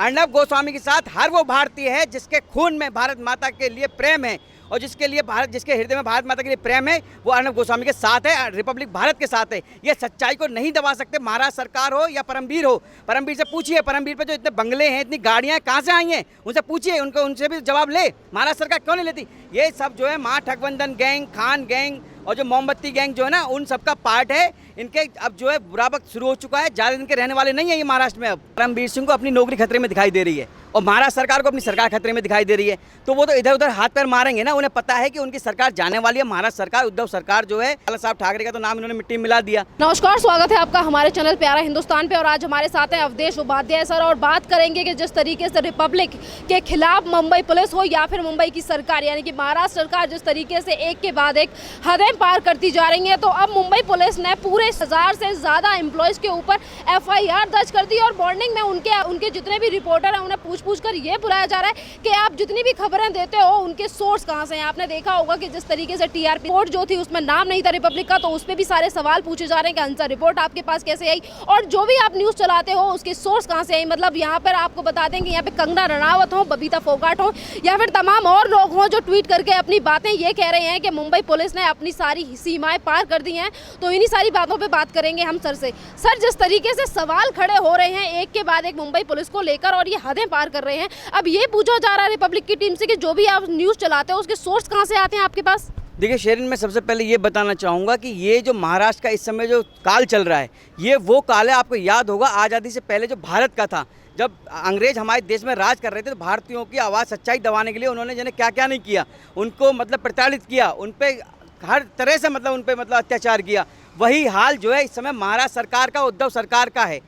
अर्नब गोस्वामी के साथ हर वो भारतीय है जिसके खून में भारत माता के लिए प्रेम है और जिसके हृदय में भारत माता के लिए प्रेम है, वो अर्नब गोस्वामी के साथ है, रिपब्लिक भारत के साथ है। ये सच्चाई को नहीं दबा सकते, महाराष्ट्र सरकार हो या परमवीर हो। परमवीर से पूछिए, परमवीर पे जो इतने बंगले हैं, इतनी गाड़ियां कहाँ से आई हैं, उनसे पूछिए, उनसे भी जवाब ले। महाराष्ट्र सरकार क्यों नहीं लेती? ये सब जो है माँ ठगबंधन गैंग, खान गैंग और जो मोमबत्ती गैंग जो है ना, उन सबका पार्ट है। इनके अब जो है बुरा वक्त शुरू हो चुका है, ज़्यादा दिन के रहने वाले नहीं है ये महाराष्ट्र में। अब परमवीर सिंह को अपनी नौकरी खतरे में दिखाई दे रही है और महाराष्ट्र सरकार को अपनी सरकार खतरे में दिखाई दे रही है, तो वो तो इधर उधर हाथ पैर मारेंगे ना। उन्हें पता है कि उनकी सरकार जाने वाली है, महाराष्ट्र सरकार, उद्धव सरकार जो है, लाला साहब ठाकरे का तो नाम इन्होंने मिट्टी में मिला दिया। नमस्कार, स्वागत है आपका हमारे चैनल प्यारा हिंदुस्तान पे और आज हमारे साथ हैं अवधेश उपाध्याय सर और बात करेंगे कि जिस तरीके से रिपब्लिक के खिलाफ मुंबई पुलिस हो या फिर मुंबई की सरकार यानी कि महाराष्ट्र सरकार जिस तरीके से एक के बाद एक हदें पार करती जा रही है, तो अब मुंबई पुलिस ने पूरे 1000 से ज़्यादा एम्प्लॉयज़ के ऊपर FIR दर्ज कर दी और मॉर्निंग में उनके जितने भी रिपोर्टर हैं उन्हें पूछ कर ये बुलाया जा रहा है कि आप जितनी भी खबरें देते हो उनके सोर्स कहाँ से हैं। आपने देखा होगा कि जिस तरीके से TRP रिपोर्ट जो थी उसमें नाम नहीं था रिपब्लिक का, तो उस पर भी सारे सवाल पूछे जा रहे हैं कि आंसर रिपोर्ट आपके पास कैसे आई और जो भी आप न्यूज़ चलाते हो उसके सोर्स कहाँ से आई। मतलब यहाँ पर आपको बता दें कि यहाँ पे कंगना रनावत हो, बबीता फोगाट हो या फिर तमाम और लोग हों जो ट्वीट करके अपनी बातें ये कह रहे हैं कि मुंबई पुलिस ने अपनी सारी सीमाएं पार कर दी हैं। तो इन्हीं सारी बातों पे बात करेंगे हम सर से। सर, जिस तरीके से सवाल खड़े हो रहे हैं एक के बाद एक मुंबई पुलिस को लेकर और ये हदें पार कर रहे हैं, अब ये पूछा जा रहा है रिपब्लिक की टीम से कि जो भी आप न्यूज़ चलाते हो उसके सोर्स कहाँ से आते हैं आपके पास? देखिए शेरिन, मैं सबसे पहले ये बताना चाहूँगा कि ये जो महाराष्ट्र का इस समय जो काल चल रहा है, ये वो काल है, आपको याद होगा आज़ादी से पहले जो भारत का था, जब अंग्रेज हमारे देश में राज कर रहे थे तो भारतीयों की आवाज़ सच्चाई दबाने के लिए उन्होंने जिन्हें क्या क्या नहीं किया, उनको मतलब प्रताड़ित किया, उन पर हर तरह से मतलब अत्याचार किया। वही हाल जो है इस समय महाराष्ट्र सरकार का, उद्धव सरकार का है।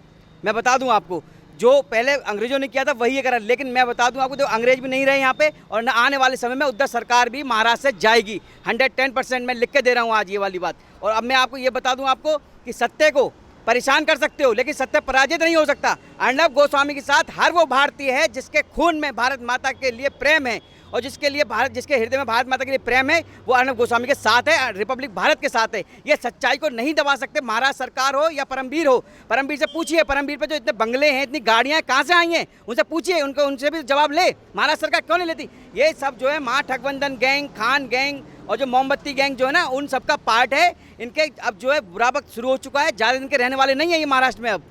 मैं बता दूं आपको, जो पहले अंग्रेजों ने किया था वही करा, लेकिन मैं बता दूं आपको, जो अंग्रेज भी नहीं रहे यहाँ पे और न आने वाले समय में उद्धव सरकार भी महाराष्ट्र से जाएगी 110%। मैं लिख के दे रहा हूँ आज ये वाली बात। और अब मैं आपको ये बता दूं आपको कि सत्य को परेशान कर सकते हो लेकिन सत्य पराजित नहीं हो सकता। अर्नब गोस्वामी के साथ हर वो भारतीय है जिसके खून में भारत माता के लिए प्रेम है और जिसके हृदय में भारत माता के लिए प्रेम है, वो अर्नब गोस्वामी के साथ है, रिपब्लिक भारत के साथ है। ये सच्चाई को नहीं दबा सकते, महाराष्ट्र सरकार हो या परमवीर हो। परमवीर से पूछिए, परमवीर पे जो इतने बंगले हैं, इतनी गाड़ियां कहाँ से आई हैं, उनसे पूछिए, उनसे भी जवाब ले। महाराष्ट्र सरकार क्यों नहीं लेती? ये सब जो है माँ ठगबंधन गैंग, खान गैंग और जो मोमबत्ती गैंग जो है ना, उन सबका पार्ट है। इनके अब जो है बुरा वक्त शुरू हो चुका है, ज़्यादा दिन के रहने वाले नहीं है ये महाराष्ट्र में। अब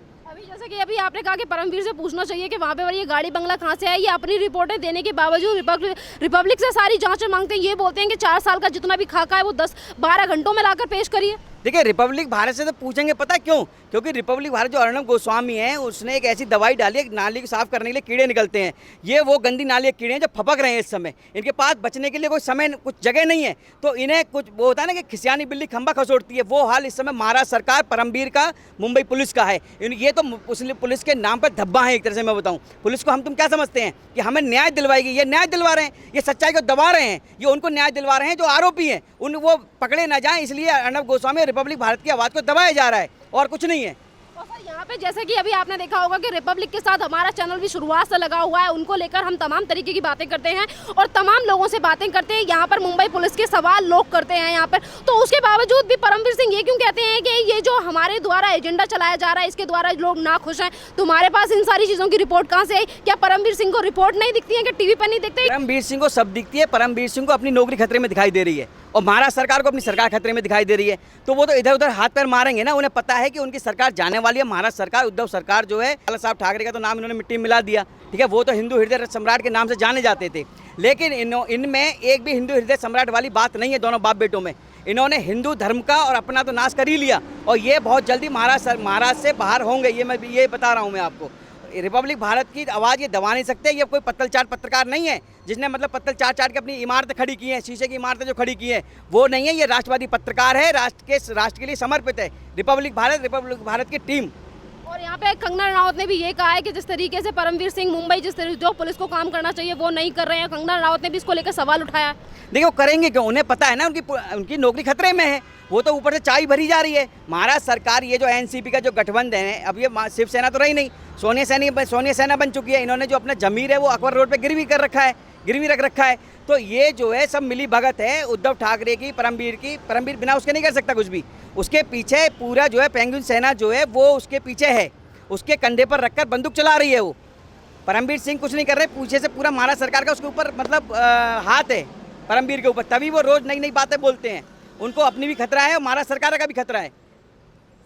जैसे कि अभी आपने कहा कि परमवीर से पूछना चाहिए कि वहाँ पे ये गाड़ी बंगला कहाँ से है, ये अपनी रिपोर्टें देने के बावजूद रिपब्लिक से सारी जांचें मांगते हैं। ये बोलते हैं कि 4 साल का जितना भी खाका है वो 10-12 घंटों में लाकर पेश करिए। देखिए, रिपब्लिक भारत से तो पूछेंगे, पता क्यों? क्योंकि रिपब्लिक भारत जो अर्नब गोस्वामी है उसने एक ऐसी दवाई डाली है, नाली को साफ करने के लिए कीड़े निकलते हैं। ये वो गंदी नाली कीड़े हैं जो फपक रहे हैं इस समय, इनके पास बचने के लिए कोई समय, कुछ जगह नहीं है। तो इन्हें कुछ वो होता है ना कि खिसियानी बिल्ली खंबा खसोड़ती है, वो हाल इस समय महाराष्ट्र सरकार, परमवीर का, मुंबई पुलिस का है। ये तो पुलिस के नाम पर धब्बा है एक तरह से। मैं बताऊँ, पुलिस को हम तुम क्या समझते हैं कि हमें न्याय दिलवाएगी? ये न्याय दिलवा रहे हैं, ये सच्चाई को दबा रहे हैं, ये उनको न्याय दिलवा रहे हैं जो आरोपी हैं, वो पकड़े ना जाएं, इसलिए अर्नब गोस्वामी रिपब्लिक भारत की आवाज़ को दबाया जा रहा है और कुछ नहीं है। और सर, यहाँ पे जैसे कि अभी आपने देखा होगा कि रिपब्लिक के साथ हमारा चैनल भी शुरुआत से लगा हुआ है, उनको लेकर हम तमाम तरीके की बातें करते हैं और तमाम लोगों से बातें करते हैं। यहाँ पर मुंबई पुलिस के सवाल लोग करते हैं यहाँ पर, तो उसके बावजूद भी परमवीर सिंह ये क्यों कहते हैं कि ये जो हमारे द्वारा एजेंडा चलाया जा रहा है इसके द्वारा लोग ना खुश हैं? तुम्हारे पास इन सारी चीज़ों की रिपोर्ट कहाँ से आई? क्या परमवीर सिंह को रिपोर्ट नहीं दिखती है कि टीवी पर नहीं दिखती? परमवीर सिंह को सब दिखती है, परमवीर सिंह को अपनी नौकरी खतरे में दिखाई दे रही है और महाराष्ट्र सरकार को अपनी सरकार खतरे में दिखाई दे रही है, तो वो तो इधर उधर हाथ पैर मारेंगे ना। उन्हें पता है कि उनकी सरकार जाने वाली है, महाराष्ट्र सरकार, उद्धव सरकार जो है, लाला साहब ठाकरे का तो नाम इन्होंने मिट्टी में मिला दिया। ठीक है, वो तो हिंदू हृदय सम्राट के नाम से जाने जाते थे, लेकिन इनमें एक भी हिंदू हृदय सम्राट वाली बात नहीं है। दोनों बाप बेटों में इन्होंने हिंदू धर्म का और अपना तो नाश कर ही लिया और ये बहुत जल्दी महाराष्ट्र से बाहर होंगे। ये बता रहा हूँ मैं आपको। रिपब्लिक भारत की आवाज़ ये दबा नहीं सकते। ये कोई पत्तल चाट पत्रकार नहीं है जिसने पत्तल चाट के अपनी इमारतें खड़ी की हैं, शीशे की इमारतें जो खड़ी की हैं, वो नहीं है। ये राष्ट्रवादी पत्रकार है, राष्ट्र के लिए समर्पित है रिपब्लिक भारत की टीम। और यहाँ पे कंगना रनावत ने भी ये कहा है कि जिस तरीके से परमवीर सिंह मुंबई जो पुलिस को काम करना चाहिए वो नहीं कर रहे हैं। कंगना रनावत ने भी इसको लेकर सवाल उठाया। देखिए, वो करेंगे क्यों? उन्हें पता है ना उनकी नौकरी खतरे में है। वो तो ऊपर से चाय भरी जा रही है। महाराष्ट्र सरकार, ये जो एनसीपी का जो गठबंधन है, अब ये शिवसेना तो रही नहीं, सोनिया सेना बन चुकी है। इन्होंने जो अपना जमीर है वो अकबर रोड पे गिरवी रख रखा है। तो ये जो है सब मिली भगत है उद्धव ठाकरे की, परमवीर बिना उसके नहीं कर सकता कुछ भी। उसके पीछे पूरा जो है पेंगुइन सेना जो है वो उसके पीछे है, उसके कंधे पर रखकर बंदूक चला रही है वो। परमवीर सिंह कुछ नहीं कर रहे, पीछे से पूरा महाराष्ट्र सरकार का उसके ऊपर मतलब हाथ है परमवीर के ऊपर, तभी वो रोज नई नई बातें बोलते हैं। उनको अपनी भी खतरा है और महाराष्ट्र सरकार का भी खतरा है।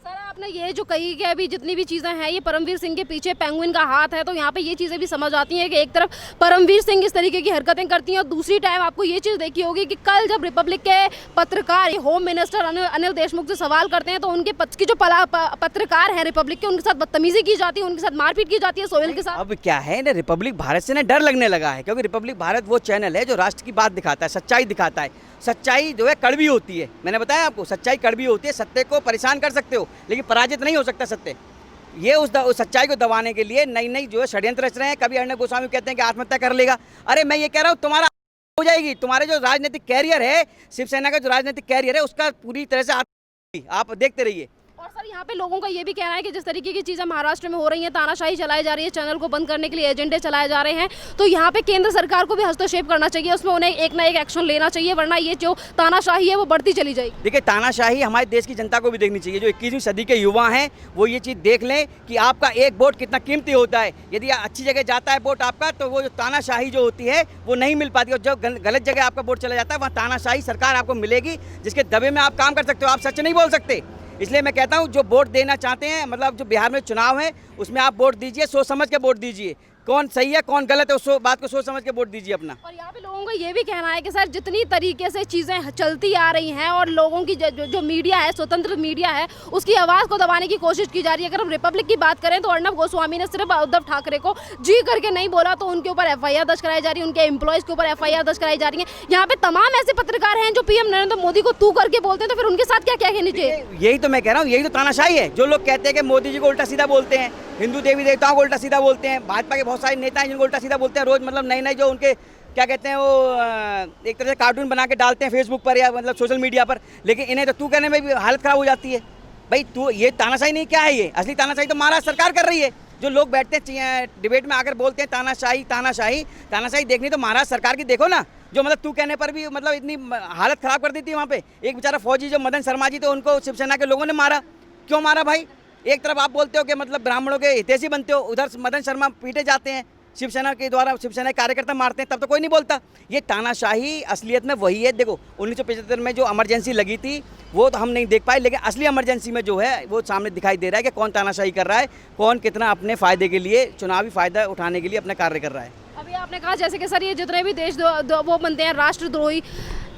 सर आपने ये जो कही कि अभी जितनी भी चीज़ें हैं ये परमवीर सिंह के पीछे पेंगुइन का हाथ है, तो यहाँ पे ये चीज़ें भी समझ आती हैं कि एक तरफ परमवीर सिंह इस तरीके की हरकतें करती हैं और दूसरी टाइम आपको ये चीज़ देखी होगी कि कल जब रिपब्लिक के पत्रकार होम मिनिस्टर अनिल देशमुख से सवाल करते हैं तो उनके पक्ष की जो पत्रकार हैं रिपब्लिक के, उनके साथ बदतमीजी की जाती है, उनके साथ मारपीट की जाती है सोहेल के साथ। अब क्या है ना, रिपब्लिक भारत से ना डर लगने लगा है, क्योंकि रिपब्लिक भारत वो चैनल है जो राष्ट्र की बात दिखाता है, सच्चाई दिखाता है। सच्चाई जो है कड़वी होती है, मैंने बताया आपको, सच्चाई कड़वी होती है। सत्य को परेशान कर सकते हो लेकिन पराजित नहीं हो सकता सत्य। ये उस सच्चाई को दबाने के लिए नई नई जो है षड्यंत्र रच रहे हैं। कभी अर्णब गोस्वामी कहते हैं कि आत्महत्या कर लेगा। अरे मैं ये कह रहा हूँ तुम्हारा हो जाएगी, तुम्हारे जो राजनीतिक कैरियर है, शिवसेना का जो राजनीतिक कैरियर है उसका पूरी तरह से आप देखते रहिए। और सर यहाँ पे लोगों का ये भी कहना है कि जिस तरीके की चीज़ें महाराष्ट्र में हो रही हैं, तानाशाही चलाई जा रही है, चैनल को बंद करने के लिए एजेंडे चलाए जा रहे हैं, तो यहाँ पे केंद्र सरकार को भी हस्तक्षेप करना चाहिए, उसमें उन्हें एक ना एक एक्शन लेना चाहिए, वरना ये जो तानाशाही है वो बढ़ती चली जाएगी। देखिए, तानाशाही हमारे देश की जनता को भी देखनी चाहिए। जो 21वीं सदी के युवा हैं वो ये चीज़ देख लें कि आपका एक वोट कितना कीमती होता है। यदि अच्छी जगह जाता है वोट आपका, तो वो जो तानाशाही जो होती है वो नहीं मिल पाती, और जब गलत जगह आपका वोट चला जाता है वहाँ तानाशाही सरकार आपको मिलेगी, जिसके दबे में आप काम कर सकते हो। आप सच नहीं बोल सकते। इसलिए मैं कहता हूँ जो वोट देना चाहते हैं, मतलब जो बिहार में चुनाव है उसमें आप वोट दीजिए, सोच समझ के वोट दीजिए। कौन सही है कौन गलत है उस बात को सोच समझ के वोट दीजिए अपना। और यहाँ पे लोगों का ये भी कहना है कि सर जितनी तरीके से चीज़ें चलती आ रही हैं और लोगों की जो मीडिया है, स्वतंत्र मीडिया है, उसकी आवाज़ को दबाने की कोशिश की जा रही है। अगर हम रिपब्लिक की बात करें तो अर्णब गोस्वामी ने सिर्फ उद्धव ठाकरे को जी करके नहीं बोला, तो उनके ऊपर FIR दर्ज कराई जा रही है, उनके एम्प्लॉयज़ के ऊपर FIR दर्ज कराई जा रही है। यहाँ पे तमाम ऐसे पत्रकार हैं जो PM नरेंद्र मोदी को तू करके बोलते हैं, तो फिर उनके साथ क्या क्या कहनी चाहिए? यही तो मैं कह रहा हूँ, यही तो तानाशाही है। जो लोग कहते हैं कि मोदी जी को उल्टा सीधा बोलते हैं, हिंदू देवी देवताओं को उल्टा सीधा बोलते हैं, भाजपा के बहुत सारे नेता हैं जिनको उल्टा सीधा बोलते हैं रोज, मतलब नए नए जो उनके क्या कहते हैं वो एक तरह से कार्टून बना के डालते हैं फेसबुक पर या मतलब सोशल मीडिया पर, लेकिन इन्हें तो तू कहने में भी हालत खराब हो जाती है। भाई तू, ये तानाशाही नहीं, क्या है ये? असली तानाशाही तो महाराष्ट्र सरकार कर रही है। जो लोग बैठते हैं डिबेट में आकर बोलते हैं तानाशाही तानाशाही तानाशाही, देखनी तो महाराष्ट्र सरकार की देखो ना, जो मतलब तू कहने पर भी मतलब इतनी हालत खराब कर दी थी वहाँ पे। एक बेचारा फौजी जो मदन शर्मा जी थे, उनको शिवसेना के लोगों ने मारा। क्यों मारा भाई? एक तरफ आप बोलते हो कि मतलब ब्राह्मणों के हितैषी बनते हो, उधर मदन शर्मा पीटे जाते हैं शिवसेना के द्वारा, शिवसेना के कार्यकर्ता मारते हैं, तब तो कोई नहीं बोलता। ये तानाशाही असलियत में वही है। देखो 1975 में जो इमरजेंसी लगी थी वो तो हम नहीं देख पाए, लेकिन असली इमरजेंसी में जो है वो सामने दिखाई दे रहा है कि कौन तानाशाही कर रहा है, कौन कितना अपने फ़ायदे के लिए, चुनावी फ़ायदा उठाने के लिए अपना कार्य कर रहा है। अभी आपने कहा जैसे कि सर ये जितने भी देश वो बनते हैं राष्ट्रद्रोही,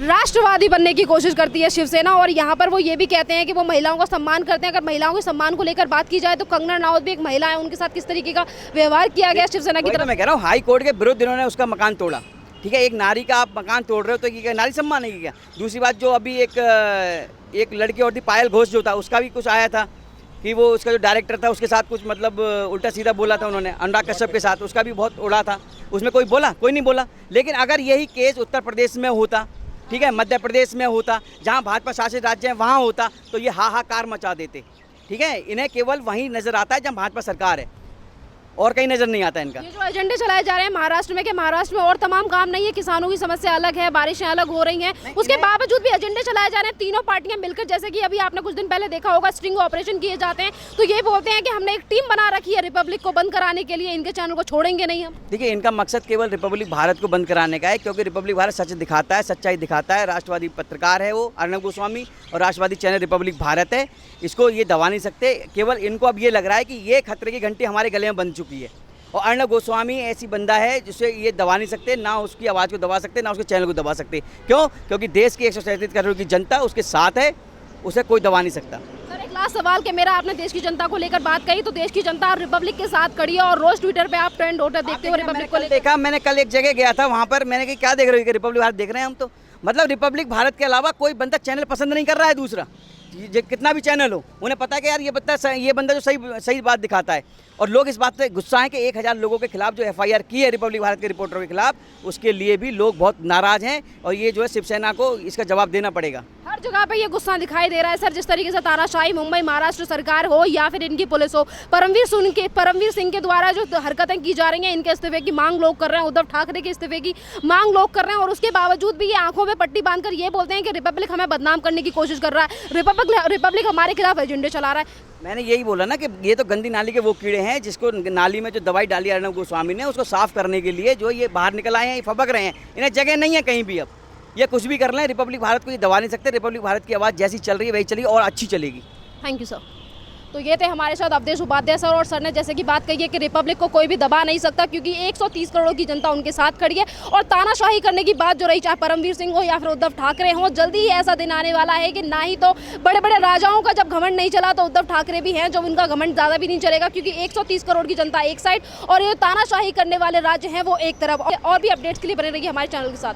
राष्ट्रवादी बनने की कोशिश करती है शिवसेना, और यहाँ पर वो ये भी कहते हैं कि वो महिलाओं का सम्मान करते हैं। अगर महिलाओं के सम्मान को लेकर बात की जाए तो कंगना रनौत भी एक महिला है, उनके साथ किस तरीके का व्यवहार किया गया शिवसेना की तरफ? मैं कह रहा हूँ हाई कोर्ट के विरुद्ध इन्होंने उसका मकान तोड़ा। ठीक है, एक नारी का आप मकान तोड़ रहे हो तो ये नारी सम्मान नहीं किया। दूसरी बात, जो अभी एक लड़की और थी पायल घोष जो था, उसका भी कुछ आया था कि वो उसका जो डायरेक्टर था उसके साथ कुछ मतलब उल्टा सीधा बोला था उन्होंने, अनुराग कश्यप के साथ, उसका भी बहुत उड़ा था। उसमें कोई बोला? कोई नहीं बोला। लेकिन अगर यही केस उत्तर प्रदेश में होता, ठीक है, मध्य प्रदेश में होता, जहां भाजपा शासित राज्य है वहां होता, तो ये हाहाकार मचा देते। ठीक है, इन्हें केवल वहीं नजर आता है जहां भाजपा सरकार है, और कहीं नजर नहीं आता इनका। ये जो एजेंडे चलाए जा रहे हैं महाराष्ट्र में, कि महाराष्ट्र में और तमाम काम नहीं है, किसानों की समस्या अलग है, बारिशें अलग हो रही हैं, उसके बावजूद भी एजेंडे चलाए जा रहे हैं तीनों पार्टियां मिलकर। जैसे कि अभी आपने कुछ दिन पहले देखा होगा स्ट्रिंग ऑपरेशन किए जाते हैं, तो ये बोलते हैं कि हमने एक टीम बना रखी है रिपब्लिक को बंद कराने के लिए, इनके चैनल को छोड़ेंगे नहीं हम। देखिए, इनका मकसद केवल रिपब्लिक भारत को बंद कराने का है, क्योंकि रिपब्लिक भारत सच दिखाता है, सच्चाई दिखाता है। राष्ट्रवादी पत्रकार है वो अर्णब गोस्वामी, और राष्ट्रवादी चैनल रिपब्लिक भारत है, इसको ये दबा नहीं सकते। केवल इनको अब ये लग रहा है कि ये खतरे की घंटी हमारे गले में बंध चुकी है, और अर्णब गोस्वामी ऐसी बंदा है जिसे ये दबा नहीं सकते, ना उसकी आवाज़ को दबा सकते, ना उसके चैनल को दबा सकते। क्यों? क्योंकि देश की 137 करोड़ की जनता उसके साथ है, उसे कोई दबा नहीं सकता। सर एक लास्ट सवाल कि मेरा, आपने देश की जनता को लेकर बात कही, तो देश की जनता रिपब्लिक के साथ खड़ी है, और रोज ट्विटर पे आप ट्रेंड होता देखते हो रिपब्लिक को लेकर। देखा मैंने, कल एक जगह गया था, वहाँ पर मैंने कहा क्या देख रहे हो? रिपब्लिक भारत देख रहे हैं हम तो। मतलब रिपब्लिक भारत के अलावा कोई बंदा चैनल पसंद नहीं कर रहा है दूसरा, कितना भी चैनल हो, उन्हें पता है कि यार ये बंदा जो सही बात दिखाता है। और लोग इस बात पे गुस्सा हैं कि 1000 लोगों के खिलाफ जो FIR की है रिपब्लिक भारत के रिपोर्टरों के खिलाफ, उसके लिए भी लोग बहुत नाराज हैं, और ये जो है शिवसेना को इसका जवाब देना पड़ेगा। हर जगह पे ये गुस्सा दिखाई दे रहा है सर, जिस तरीके से तानाशाही मुंबई महाराष्ट्र सरकार हो या फिर इनकी पुलिस हो, परमवीर सिंह के द्वारा जो हरकतें की जा रही हैं, इनके इस्तीफे की मांग लोग कर रहे हैं, उद्धव ठाकरे के इस्तीफे की मांग लोग कर रहे हैं, और उसके बावजूद भी ये आंखों में पट्टी बांधकर ये बोलते हैं कि रिपब्लिक हमें बदनाम करने की कोशिश कर रहा है, रिपब्लिक हमारे खिलाफ एजेंडे चला रहा है। मैंने यही बोला ना कि ये तो गंदी नाली के वो कीड़े हैं हैं, जिसको नाली में जो दवाई डाली अर्णब गोस्वामी ने उसको साफ करने के लिए जो ये बाहर निकल आए हैं, ये फबक रहे हैं। इन्हें जगह नहीं है कहीं भी। अब ये कुछ भी कर लें, रिपब्लिक भारत को ये दबा नहीं सकते। रिपब्लिक भारत की आवाज़ जैसी चल रही है वही चलेगी और अच्छी चलेगी। Thank you sir. तो ये थे हमारे साथ अवधेश उपाध्याय सर, और सर ने जैसे कि बात कही है कि रिपब्लिक को कोई भी दबा नहीं सकता, क्योंकि 130 करोड़ की जनता उनके साथ खड़ी है। और तानाशाही करने की बात जो रही, चाहे परमवीर सिंह हो या फिर उद्धव ठाकरे हो, जल्दी ही ऐसा दिन आने वाला है कि ना ही तो बड़े बड़े राजाओं का जब घमंड नहीं चला तो उद्धव ठाकरे भी हैं जो उनका घमंड ज़्यादा भी नहीं चलेगा, क्योंकि 130 करोड़ की जनता एक साइड और ये तानाशाही करने वाले राज्य हैं वो एक तरफ। और भी अपडेट्स के लिए बने रहिए हमारे चैनल के साथ।